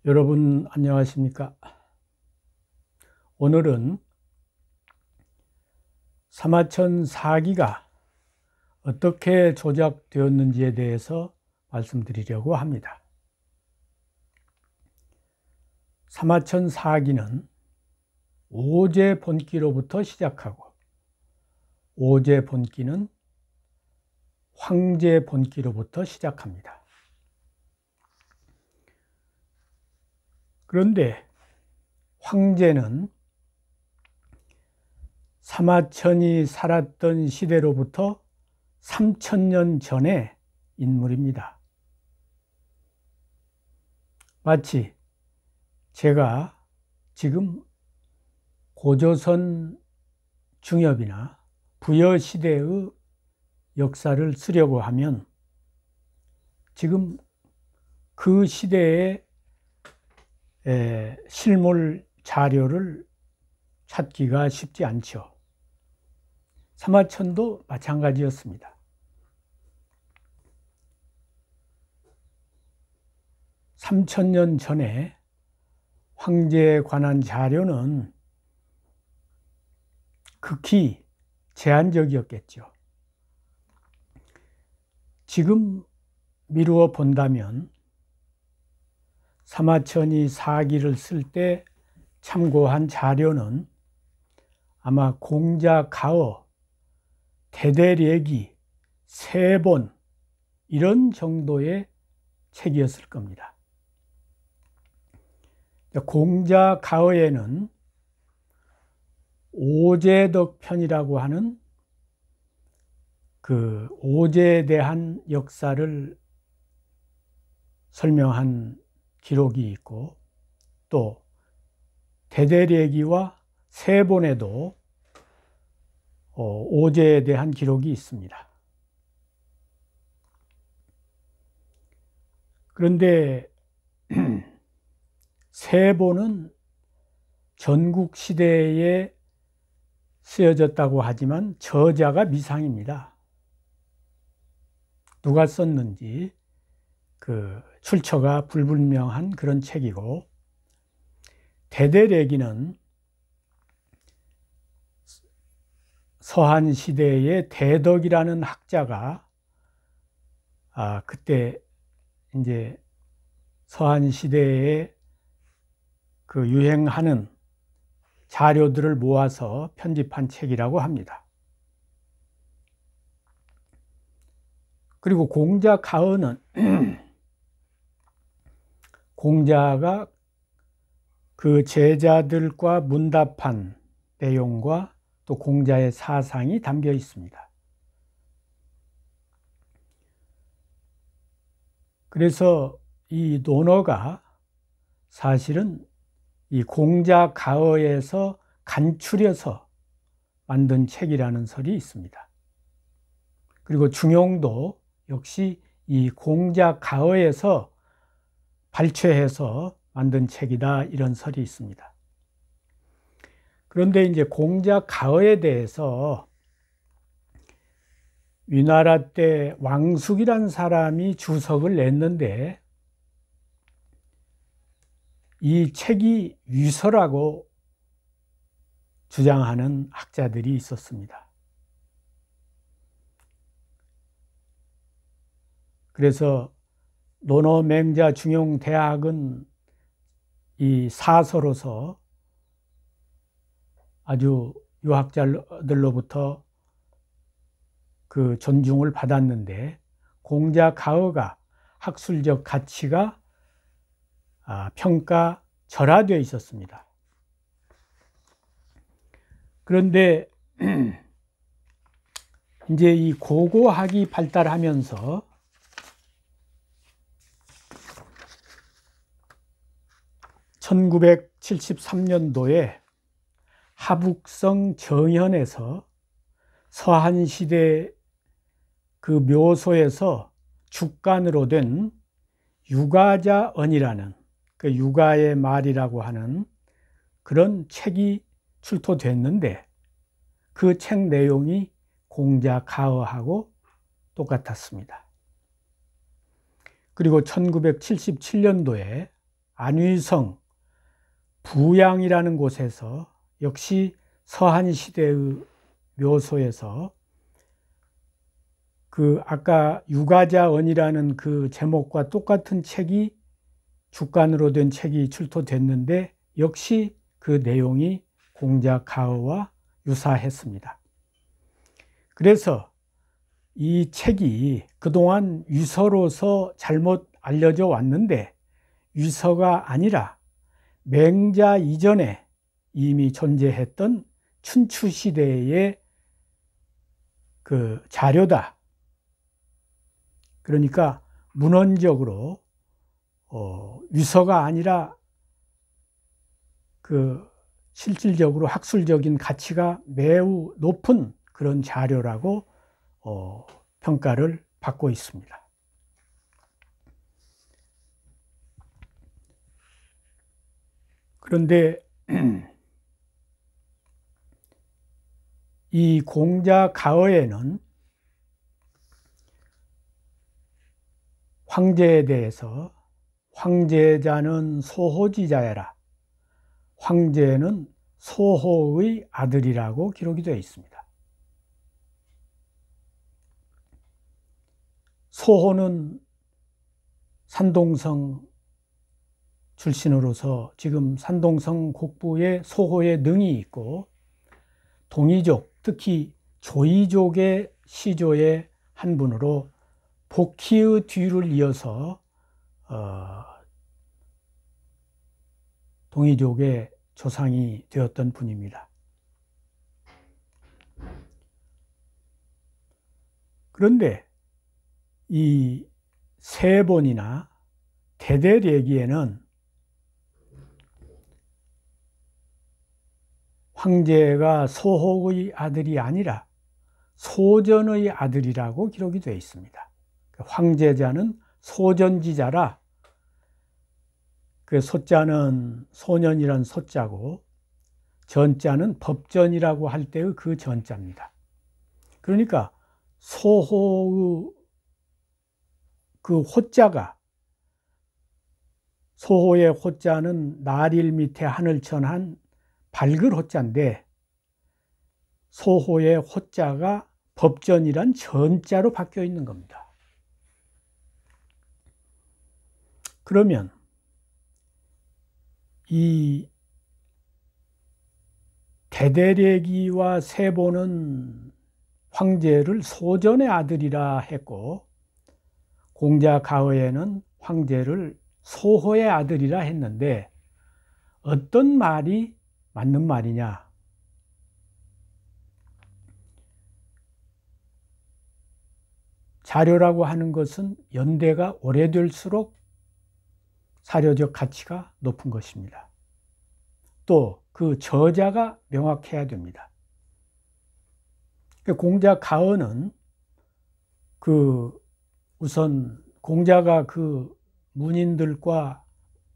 여러분 안녕하십니까? 오늘은 사마천 사기가 어떻게 조작되었는지에 대해서 말씀드리려고 합니다. 사마천 사기는 오제 본기로부터 시작하고 오제 본기는 황제 본기로부터 시작합니다. 그런데 황제는 사마천이 살았던 시대로부터 3000년 전의 인물입니다. 마치 제가 지금 고조선 중엽이나 부여시대의 역사를 쓰려고 하면 지금 그 시대의 실물 자료를 찾기가 쉽지 않죠. 사마천도 마찬가지였습니다. 3000년 전에 황제에 관한 자료는 극히 제한적이었겠죠. 지금 미루어 본다면 사마천이 사기를 쓸 때 참고한 자료는 아마 공자가어, 대대례기, 세본 이런 정도의 책이었을 겁니다. 공자가어에는 오제덕편이라고 하는 그 오제에 대한 역사를 설명한 기록이 있고, 또 대대례기와 세본에도 오제에 대한 기록이 있습니다. 그런데 세본은 전국시대에 쓰여졌다고 하지만 저자가 미상입니다. 누가 썼는지 그 출처가 불분명한 그런 책이고, 대대례기는 서한시대의 대덕이라는 학자가 그때 이제 서한시대에 그 유행하는 자료들을 모아서 편집한 책이라고 합니다. 그리고 공자가어는 공자가 그 제자들과 문답한 내용과 또 공자의 사상이 담겨 있습니다. 그래서 이 논어가 사실은 이 공자가어에서 간추려서 만든 책이라는 설이 있습니다. 그리고 중용도 역시 이 공자가어에서 발췌해서 만든 책이다, 이런 설이 있습니다. 그런데 이제 공자가어에 대해서 위나라 때 왕숙이란 사람이 주석을 냈는데 이 책이 위서라고 주장하는 학자들이 있었습니다. 그래서 논어맹자 중용대학은 이 사서로서 아주 유학자들로부터 그 존중을 받았는데, 공자가어가 학술적 가치가 평가절하되어 있었습니다. 그런데 이제 이 고고학이 발달하면서 (1973년도에) 하북성 정현에서 서한시대 그 묘소에서 죽간으로 된 유가자언이라는, 그 유가의 말이라고 하는 그런 책이 출토됐는데, 그 책 내용이 공자가어하고 똑같았습니다. 그리고 1977년도에 안위성 부양이라는 곳에서 역시 서한 시대의 묘소에서 그 아까 유가자언이라는 그 제목과 똑같은 책이 주간으로 된 책이 출토됐는데 역시 그 내용이 공자 가어와 유사했습니다. 그래서 이 책이 그동안 위서로서 잘못 알려져 왔는데 위서가 아니라 맹자 이전에 이미 존재했던 춘추 시대의 그 자료다. 그러니까 문헌적으로 위서가 아니라 그 실질적으로 학술적인 가치가 매우 높은 그런 자료라고 평가를 받고 있습니다. 그런데 이 공자 가어에는 황제에 대해서 황제자는 소호지자야라, 황제는 소호의 아들이라고 기록이 되어 있습니다. 소호는 산동성 출신으로서 지금 산동성 곡부에 소호의 능이 있고, 동이족, 특히 조이족의 시조의 한 분으로 복희의 뒤를 이어서 동이족의 조상이 되었던 분입니다. 그런데 이 세본이나 대대례기에는 황제가 소호의 아들이 아니라 소전의 아들이라고 기록이 되어 있습니다. 황제자는 소전지자라, 그 소자는 소년이란 소자고 전자는 법전이라고 할 때의 그 전자입니다. 그러니까 소호의 그 호자가, 소호의 호자는 날일 밑에 하늘천한 밝을 호자인데 소호의 호자가 법전이란 전자로 바뀌어 있는 겁니다. 그러면 이 대대례기와 세본은 황제를 소전의 아들이라 했고, 공자 가어에는 황제를 소호의 아들이라 했는데 어떤 말이 맞는 말이냐? 자료라고 하는 것은 연대가 오래될수록 사료적 가치가 높은 것입니다. 또 그 저자가 명확해야 됩니다. 공자 가어는 우선 공자가 그 문인들과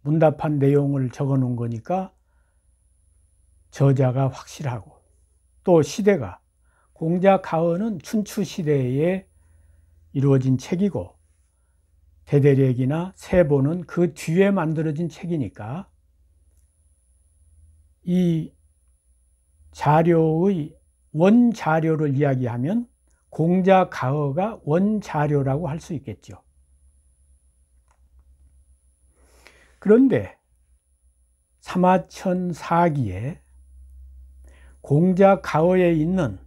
문답한 내용을 적어 놓은 거니까 저자가 확실하고, 또 시대가 공자 가어는 춘추 시대에 이루어진 책이고 대대례기나 세본은 그 뒤에 만들어진 책이니까 이 자료의 원자료를 이야기하면 공자 가어가 원자료라고 할 수 있겠죠. 그런데 사마천사기에 공자 가어에 있는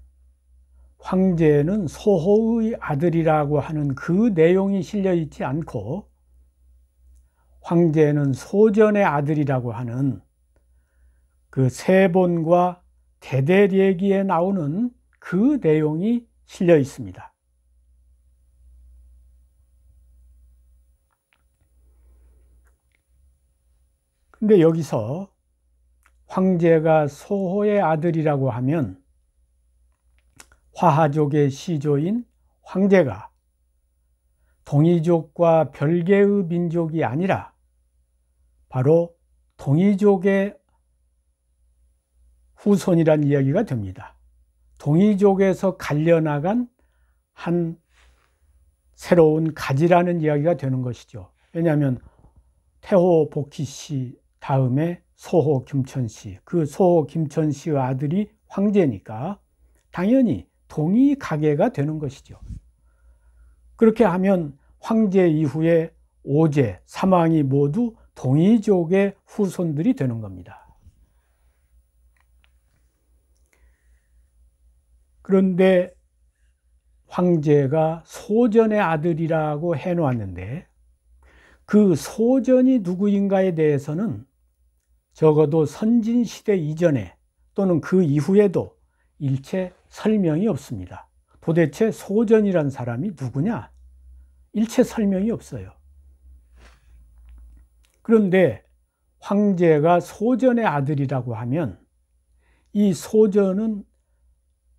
황제는 소호의 아들이라고 하는 그 내용이 실려 있지 않고 황제는 소전의 아들이라고 하는 그 세본과 대대례기에 나오는 그 내용이 실려 있습니다. 근데 여기서 황제가 소호의 아들이라고 하면 화하족의 시조인 황제가 동이족과 별개의 민족이 아니라 바로 동이족의 후손이란 이야기가 됩니다. 동이족에서 갈려나간 한 새로운 가지라는 이야기가 되는 것이죠. 왜냐하면 태호 복희씨 다음에 소호 김천씨, 그 소호 김천씨의 아들이 황제니까 당연히 동이가계가 되는 것이죠. 그렇게 하면 황제 이후에 오제, 사망이 모두 동이족의 후손들이 되는 겁니다. 그런데 황제가 소전의 아들이라고 해놓았는데 그 소전이 누구인가에 대해서는 적어도 선진시대 이전에 또는 그 이후에도 일체 설명이 없습니다. 도대체 소전이란 사람이 누구냐? 일체 설명이 없어요. 그런데 황제가 소전의 아들이라고 하면 이 소전은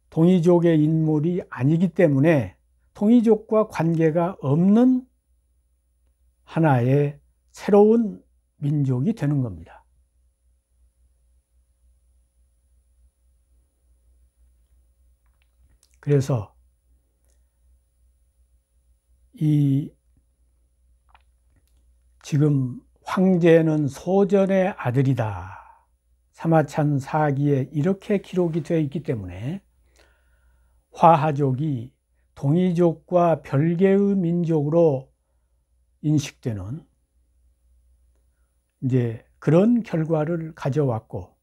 동이족의 인물이 아니기 때문에 동이족과 관계가 없는 하나의 새로운 민족이 되는 겁니다. 그래서 지금 황제는 소전의 아들이다. 사마찬 사기에 이렇게 기록이 되어 있기 때문에 화하족이 동이족과 별개의 민족으로 인식되는 이제 그런 결과를 가져왔고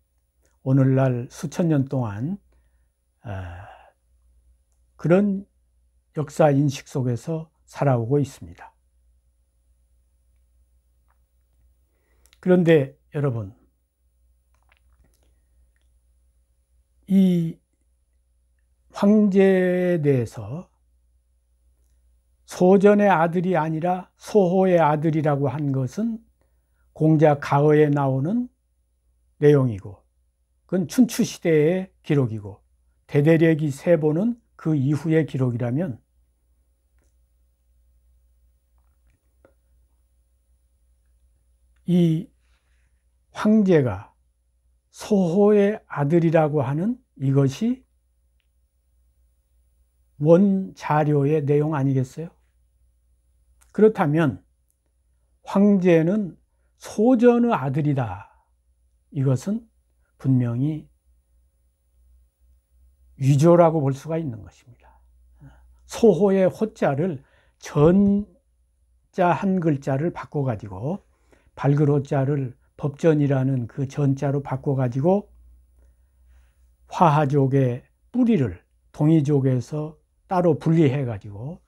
오늘날 수천 년 동안 그런 역사 인식 속에서 살아오고 있습니다. 그런데 여러분, 이 황제에 대해서 소전의 아들이 아니라 소호의 아들이라고 한 것은 공자 가어에 나오는 내용이고 그건 춘추시대의 기록이고 대대례기 세보는 그 이후의 기록이라면 이 황제가 소호의 아들이라고 하는 이것이 원 자료의 내용 아니겠어요? 그렇다면 황제는 소전의 아들이다. 이것은 분명히 위조라고 볼 수가 있는 것입니다. 소호의 호자를 전자 한 글자를 바꿔가지고 발글호자를 법전이라는 그 전자로 바꿔가지고 화하족의 뿌리를 동이족에서 따로 분리해가지고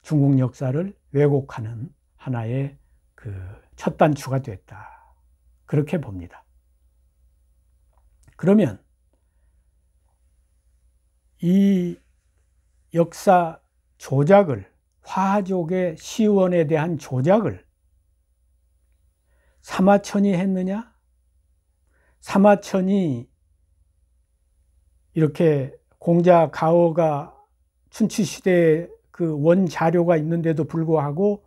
중국 역사를 왜곡하는 하나의 그 첫 단추가 됐다. 그렇게 봅니다. 그러면 이 역사 조작을, 화하족의 시원에 대한 조작을 사마천이 했느냐? 사마천이 이렇게 공자 가어가 춘추시대에 그 원자료가 있는데도 불구하고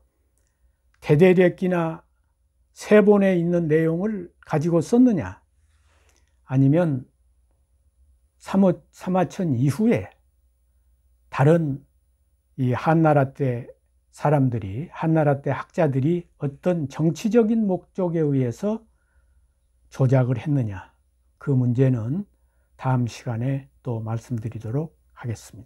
대대례기나 세본에 있는 내용을 가지고 썼느냐? 아니면 사마천 이후에 다른 이 한나라 때 사람들이, 한나라 때 학자들이 어떤 정치적인 목적에 의해서 조작을 했느냐? 그 문제는 다음 시간에 또 말씀드리도록 하겠습니다.